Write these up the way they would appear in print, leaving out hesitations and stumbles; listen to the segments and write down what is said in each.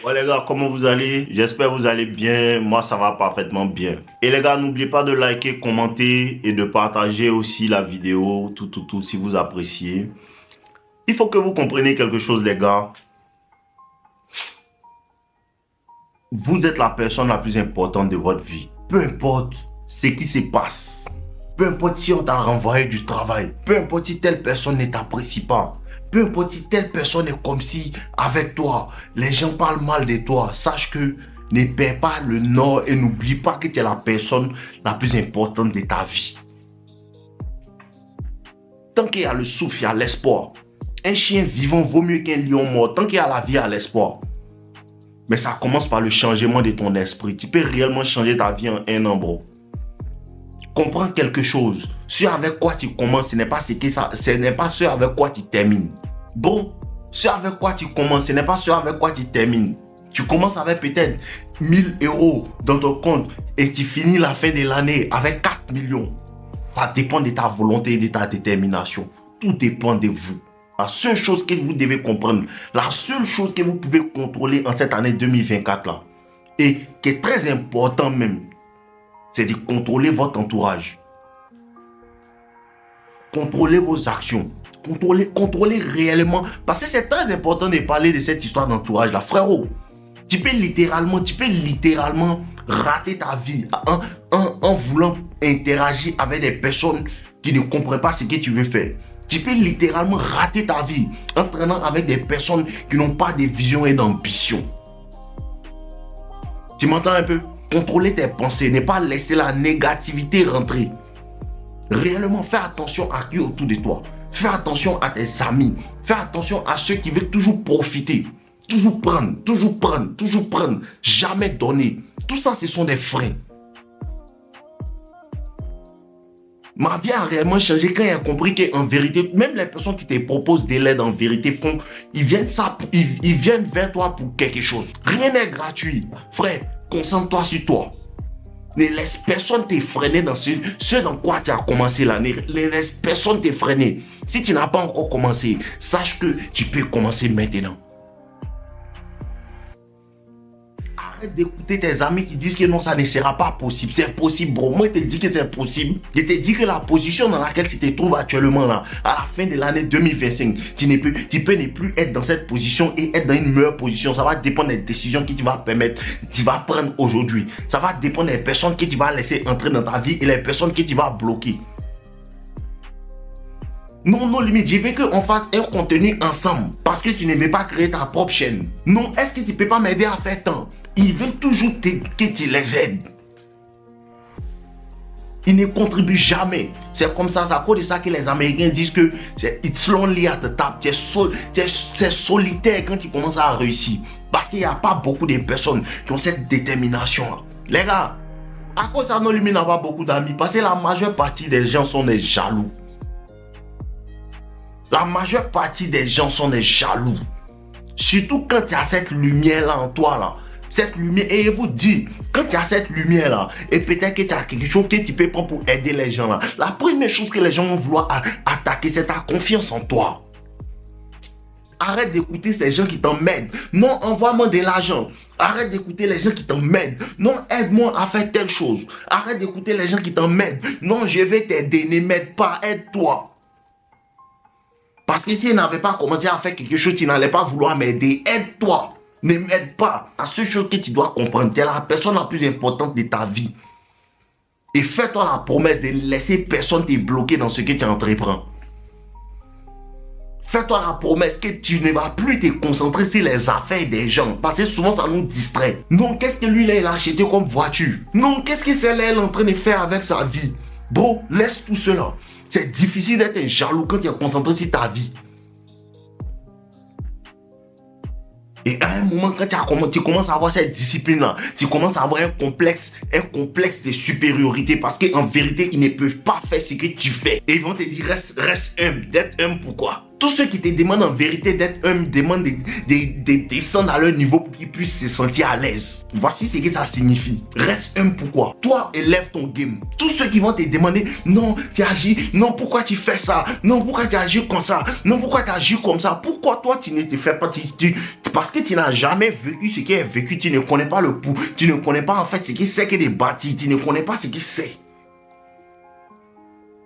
Ouais les gars, comment vous allez? J'espère que vous allez bien. Moi, ça va parfaitement bien. Et les gars, n'oubliez pas de liker, commenter et de partager aussi la vidéo, tout, si vous appréciez. Il faut que vous compreniez quelque chose, les gars. Vous êtes la personne la plus importante de votre vie. Peu importe ce qui se passe. Peu importe si on t'a renvoyé du travail. Peu importe si telle personne ne t'apprécie pas. Peu importe si telle personne est comme si, avec toi, les gens parlent mal de toi. Sache que ne perds pas le nord et n'oublie pas que tu es la personne la plus importante de ta vie. Tant qu'il y a le souffle, il y a l'espoir. Un chien vivant vaut mieux qu'un lion mort. Tant qu'il y a la vie, il y a l'espoir. Mais ça commence par le changement de ton esprit. Tu peux réellement changer ta vie en un an, bro. Comprends quelque chose. Ce avec quoi tu commences, ce n'est pas ce avec quoi tu termines. Bon, ce avec quoi tu commences, ce n'est pas ce avec quoi tu termines. Tu commences avec peut-être 1000 € dans ton compte et tu finis la fin de l'année avec 4 millions. Ça dépend de ta volonté et de ta détermination. Tout dépend de vous. La seule chose que vous devez comprendre, la seule chose que vous pouvez contrôler en cette année 2024 là, et qui est très important même, c'est de contrôler votre entourage. Contrôlez vos actions. Contrôlez réellement. Parce que c'est très important de parler de cette histoire d'entourage là. Frérot, tu peux littéralement rater ta vie en voulant interagir avec des personnes qui ne comprennent pas ce que tu veux faire. Tu peux littéralement rater ta vie en traînant avec des personnes qui n'ont pas de vision et d'ambition. Tu m'entends un peu? Contrôler tes pensées, ne pas laisser la négativité rentrer. Réellement, fais attention à qui autour de toi. Fais attention à tes amis. Fais attention à ceux qui veulent toujours profiter. Toujours prendre. Jamais donner. Tout ça, ce sont des freins. Ma vie a réellement changé quand il a compris qu'en vérité, même les personnes qui te proposent de l'aide en vérité ils viennent vers toi pour quelque chose. Rien n'est gratuit. Frère, concentre-toi sur toi. Ne laisse personne te freiner dans ce dans quoi tu as commencé l'année. Ne laisse personne te freiner. Si tu n'as pas encore commencé, sache que tu peux commencer maintenant. Arrête d'écouter tes amis qui disent que non, ça ne sera pas possible. C'est possible, bro. Moi, je te dis que c'est possible. Je te dis que la position dans laquelle tu te trouves actuellement, là, à la fin de l'année 2025, tu peux ne plus être dans cette position et être dans une meilleure position. Ça va dépendre des décisions que tu vas prendre aujourd'hui. Ça va dépendre des personnes que tu vas laisser entrer dans ta vie et les personnes que tu vas bloquer. Non, limite, je veux qu'on fasse un contenu ensemble parce que tu ne veux pas créer ta propre chaîne. Non, est-ce que tu ne peux pas m'aider à faire tant? Ils veulent toujours que tu les aides. Ils ne contribuent jamais. C'est comme ça, c'est à cause de ça que les Américains disent que c'est it's lonely at the top. C'est solitaire quand tu commences à réussir. Parce qu'il n'y a pas beaucoup de personnes qui ont cette détermination. Les gars, à cause de ça, nos limites n'ont pas beaucoup d'amis. Parce que la majeure partie des gens sont des jaloux. La majeure partie des gens sont des jaloux. Surtout quand tu as cette lumière-là en toi, là. Cette lumière, et je vous dis, quand tu as cette lumière-là, et peut-être que tu as quelque chose que tu peux prendre pour aider les gens, là. La première chose que les gens vont vouloir attaquer, c'est ta confiance en toi. Arrête d'écouter ces gens qui t'emmènent. Non, envoie-moi de l'argent. Arrête d'écouter les gens qui t'emmènent. Non, aide-moi à faire telle chose. Arrête d'écouter les gens qui t'emmènent. Non, je vais t'aider, ne m'aide pas, aide-toi. Parce que si tu n'avais pas commencé à faire quelque chose, tu n'allais pas vouloir m'aider. Aide-toi. Ne m'aide pas. La seule chose que tu dois comprendre, tu es la personne la plus importante de ta vie. Et fais-toi la promesse de laisser personne te bloquer dans ce que tu entreprends. Fais-toi la promesse que tu ne vas plus te concentrer sur les affaires des gens. Parce que souvent, ça nous distrait. Non, qu'est-ce que lui, il a acheté comme voiture? Non, qu'est-ce que celle-là, elle est en train de faire avec sa vie? Bro, laisse tout cela. C'est difficile d'être un jaloux quand tu es concentré sur ta vie. Et à un moment, quand tu commences à avoir cette discipline-là, tu commences à avoir un complexe de supériorité parce qu'en vérité, ils ne peuvent pas faire ce que tu fais. Et ils vont te dire, reste humble. D'être humble, pourquoi? Tous ceux qui te demandent en vérité d'être humble demandent de descendre à leur niveau pour qu'ils puissent se sentir à l'aise. Voici ce que ça signifie. Reste humble, pourquoi? Toi, élève ton game. Tous ceux qui vont te demander, non, tu agis, non, pourquoi tu fais ça? Non, pourquoi tu agis comme ça? Non, pourquoi tu agis comme ça? Pourquoi toi, tu ne te fais pas... Parce que tu n'as jamais vécu ce qui est vécu, tu ne connais pas le pouls, tu ne connais pas en fait ce qui c'est que des bâtis, tu ne connais pas ce qui c'est.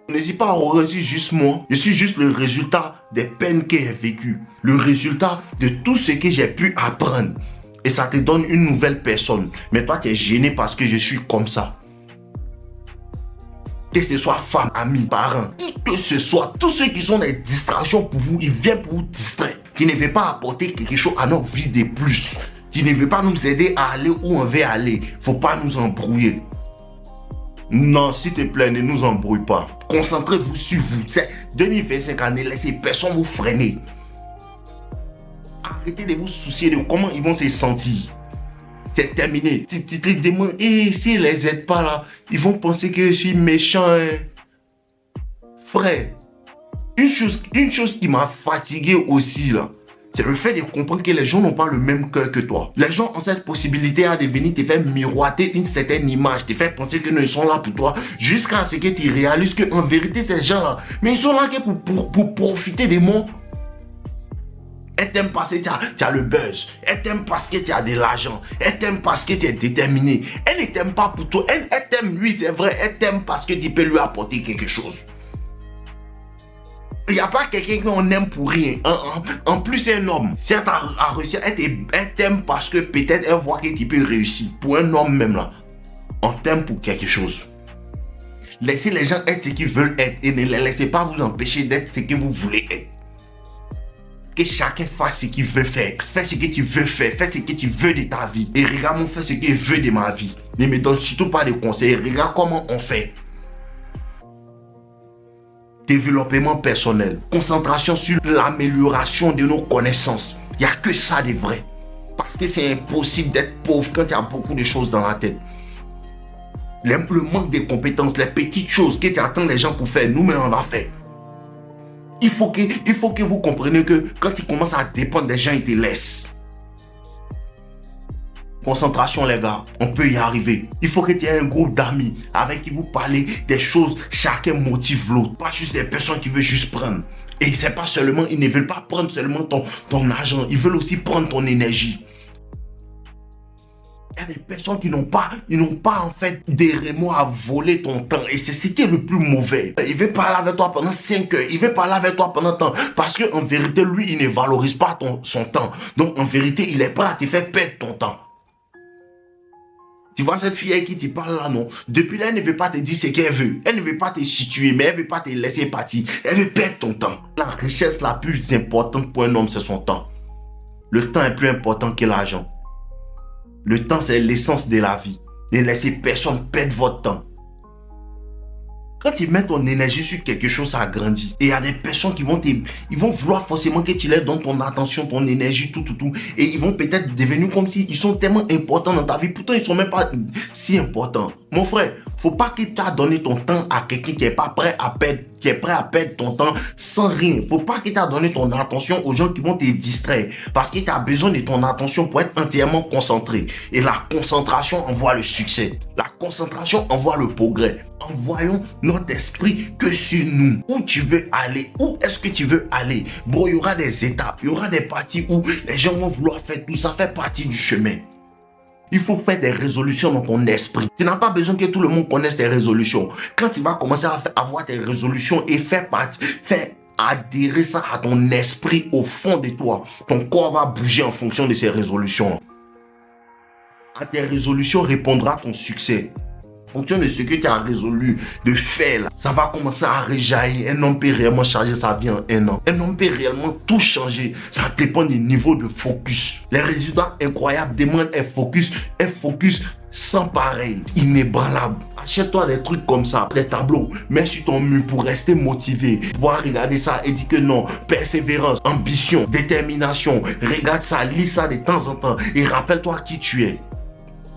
Je ne suis pas heureux, je suis juste moi. Je suis juste le résultat des peines que j'ai vécues. Le résultat de tout ce que j'ai pu apprendre. Et ça te donne une nouvelle personne. Mais toi, tu es gêné parce que je suis comme ça. Que ce soit femme, amis, parents, qui que ce soit, tous ceux qui sont des distractions pour vous, ils viennent pour vous distraire. Qui ne veulent pas apporter quelque chose à notre vie de plus. Qui ne veut pas nous aider à aller où on veut aller. Faut pas nous embrouiller. Non, s'il te plaît, ne nous embrouille pas. Concentrez-vous sur vous. C'est 2025 ans, ne laissez personne vous freiner. Arrêtez de vous soucier de comment ils vont se sentir. C'est terminé. Tu te demandes, s'ils ne les aident pas là, ils vont penser que je suis méchant. Hein. Frère, une chose qui m'a fatigué aussi là, c'est le fait de comprendre que les gens n'ont pas le même cœur que toi. Les gens ont cette possibilité de venir te faire miroiter une certaine image, te faire penser que ils sont là pour toi, jusqu'à ce que tu réalises qu'en vérité, ces gens-là, mais ils sont là pour profiter des mots. Elle t'aime parce que tu as le buzz. Elle t'aime parce que tu as de l'argent. Elle t'aime parce que tu es déterminé. Elle ne t'aime pas pour toi. Elle t'aime, lui, c'est vrai. Elle t'aime parce que tu peux lui apporter quelque chose. Il n'y a pas quelqu'un qu'on aime pour rien. En plus, c'est un homme. Si elle a réussi, elle t'aime parce que peut-être elle voit que tu peux réussir. Pour un homme même là, on t'aime pour quelque chose. Laissez les gens être ce qu'ils veulent être et ne les laissez pas vous empêcher d'être ce que vous voulez être. Que chacun fasse ce qu'il veut faire. Fais ce que tu veux faire. Fais ce que tu veux de ta vie. Et regarde, on fait ce qu'il veut de ma vie. Ne me donne surtout pas de conseils. Regarde comment on fait. Développement personnel. Concentration sur l'amélioration de nos connaissances. Il n'y a que ça de vrai. Parce que c'est impossible d'être pauvre quand il y a beaucoup de choses dans la tête. Le manque de compétences, les petites choses que tu attends les gens pour faire, nous-mêmes on va faire. Il faut que vous compreniez que quand tu commences à dépendre des gens, ils te laissent. Concentration les gars, on peut y arriver. Il faut que tu aies un groupe d'amis avec qui vous parlez des choses, chacun motive l'autre. Pas juste des personnes qui veulent juste prendre. Et c'est pas seulement, ils ne veulent pas prendre seulement ton argent, ils veulent aussi prendre ton énergie. Il y a des personnes qui n'ont pas en fait des remords à voler ton temps. Et c'est ce qui est le plus mauvais. Il veut parler avec toi pendant 5 heures. Il veut parler avec toi pendant temps. Parce qu'en vérité, lui, il ne valorise pas son temps. Donc en vérité, il est prêt à te faire perdre ton temps. Tu vois cette fille avec qui tu parles là, non? Depuis là, elle ne veut pas te dire ce qu'elle veut. Elle ne veut pas te situer, mais elle ne veut pas te laisser partir. Elle veut perdre ton temps. La richesse la plus importante pour un homme, c'est son temps. Le temps est plus important que l'argent. Le temps, c'est l'essence de la vie. Ne laissez personne perdre votre temps. Quand tu mets ton énergie sur quelque chose, ça grandit. Et il y a des personnes qui vont vouloir forcément que tu leur donnes ton attention, ton énergie, tout. Et ils vont peut-être devenir comme si ils sont tellement importants dans ta vie. Pourtant, ils ne sont même pas si importants. Mon frère, faut pas que tu aies donné ton temps à quelqu'un qui n'est pas prêt à perdre, ton temps sans rien. Faut pas que tu aies donné ton attention aux gens qui vont te distraire. Parce que tu as besoin de ton attention pour être entièrement concentré. Et la concentration envoie le succès. La concentration envoie le progrès. Envoyons notre esprit que sur nous. Où tu veux aller? Où est-ce que tu veux aller? Bro, il y aura des étapes. Il y aura des parties où les gens vont vouloir faire tout. Ça fait partie du chemin. Il faut faire des résolutions dans ton esprit. Tu n'as pas besoin que tout le monde connaisse tes résolutions. Quand tu vas commencer à avoir tes résolutions et faire adhérer ça à ton esprit au fond de toi, ton corps va bouger en fonction de ces résolutions. À tes résolutions répondra ton succès. En fonction de ce que tu as résolu de faire, là, ça va commencer à réjaillir. Un homme peut réellement changer sa vie en un an. Un homme peut réellement tout changer. Ça dépend du niveau de focus. Les résultats incroyables demandent un focus sans pareil, inébranlable. Achète-toi des trucs comme ça, des tableaux, mets sur ton mur pour rester motivé. Pouvoir regarder ça et dire que non, persévérance, ambition, détermination. Regarde ça, lis ça de temps en temps et rappelle-toi qui tu es.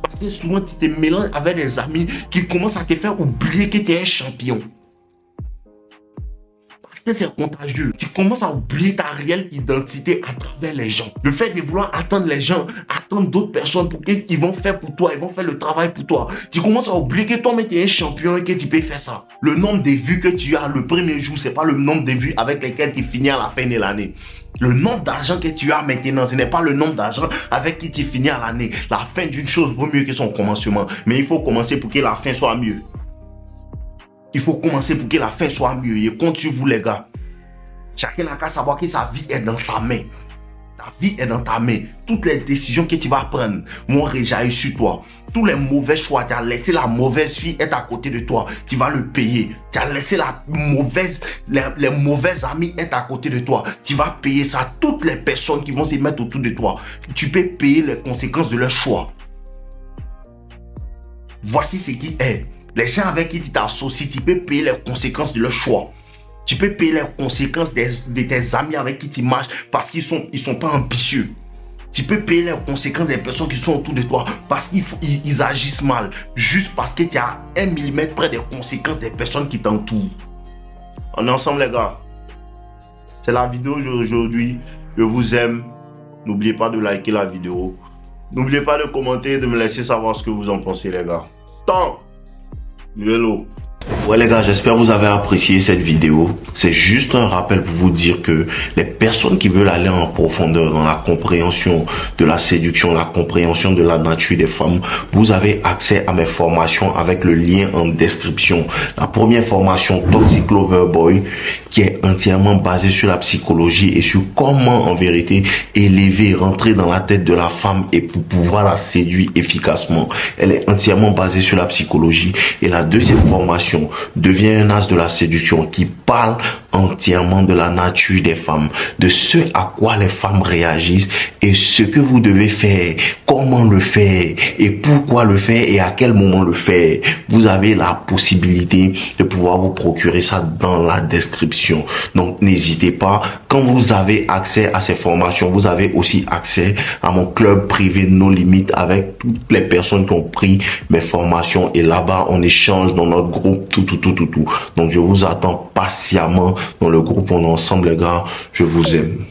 Parce que souvent tu te mélanges avec des amis qui commencent à te faire oublier que tu es un champion. Parce que c'est contagieux. Tu commences à oublier ta réelle identité à travers les gens. Le fait de vouloir attendre les gens, attendre d'autres personnes pour qu'ils vont faire pour toi, ils vont faire le travail pour toi. Tu commences à oublier que toi-même tu es un champion et que tu peux faire ça. Le nombre de vues que tu as le premier jour, c'est pas le nombre de vues avec lesquelles tu finis à la fin de l'année. Le nombre d'argent que tu as maintenant, ce n'est pas le nombre d'argent avec qui tu finis à l'année. La fin d'une chose vaut mieux que son commencement. Mais il faut commencer pour que la fin soit mieux. Il faut commencer pour que la fin soit mieux. Et compte sur vous, les gars. Chacun n'a qu'à savoir que sa vie est dans sa main. Ta vie est dans ta main. Toutes les décisions que tu vas prendre vont rejaillir sur toi. Tous les mauvais choix, tu as laissé la mauvaise fille être à côté de toi. Tu vas le payer. Tu as laissé les mauvais amis être à côté de toi. Tu vas payer ça. Toutes les personnes qui vont se mettre autour de toi, tu peux payer les conséquences de leur choix. Voici ce qui est. Les gens avec qui tu t'associes, tu peux payer les conséquences de leur choix. Tu peux payer les conséquences de tes amis avec qui tu marches parce qu'ils sont pas ambitieux. Tu peux payer les conséquences des personnes qui sont autour de toi parce qu'ils agissent mal. Juste parce que tu as 1 millimètre près des conséquences des personnes qui t'entourent. On est ensemble, les gars. C'est la vidéo d'aujourd'hui. Je vous aime. N'oubliez pas de liker la vidéo. N'oubliez pas de commenter, de me laisser savoir ce que vous en pensez, les gars. Tant. Hello. Ouais les gars, j'espère que vous avez apprécié cette vidéo. C'est juste un rappel pour vous dire que les personnes qui veulent aller en profondeur dans la compréhension de la séduction, la compréhension de la nature des femmes, vous avez accès à mes formations avec le lien en description. La première formation, Toxic Lover Boy, qui est entièrement basée sur la psychologie et sur comment en vérité élever, rentrer dans la tête de la femme et pour pouvoir la séduire efficacement. Elle est entièrement basée sur la psychologie. Et la deuxième formation, devient un as de la séduction qui parle entièrement de la nature des femmes, de ce à quoi les femmes réagissent et ce que vous devez faire, comment le faire et pourquoi le faire et à quel moment le faire. Vous avez la possibilité de pouvoir vous procurer ça dans la description. Donc n'hésitez pas. Quand vous avez accès à ces formations, vous avez aussi accès à mon club privé No Limites avec toutes les personnes qui ont pris mes formations et là-bas on échange dans notre groupe tout. Donc je vous attends patiemment dans le groupe. On est ensemble les gars. Je vous aime.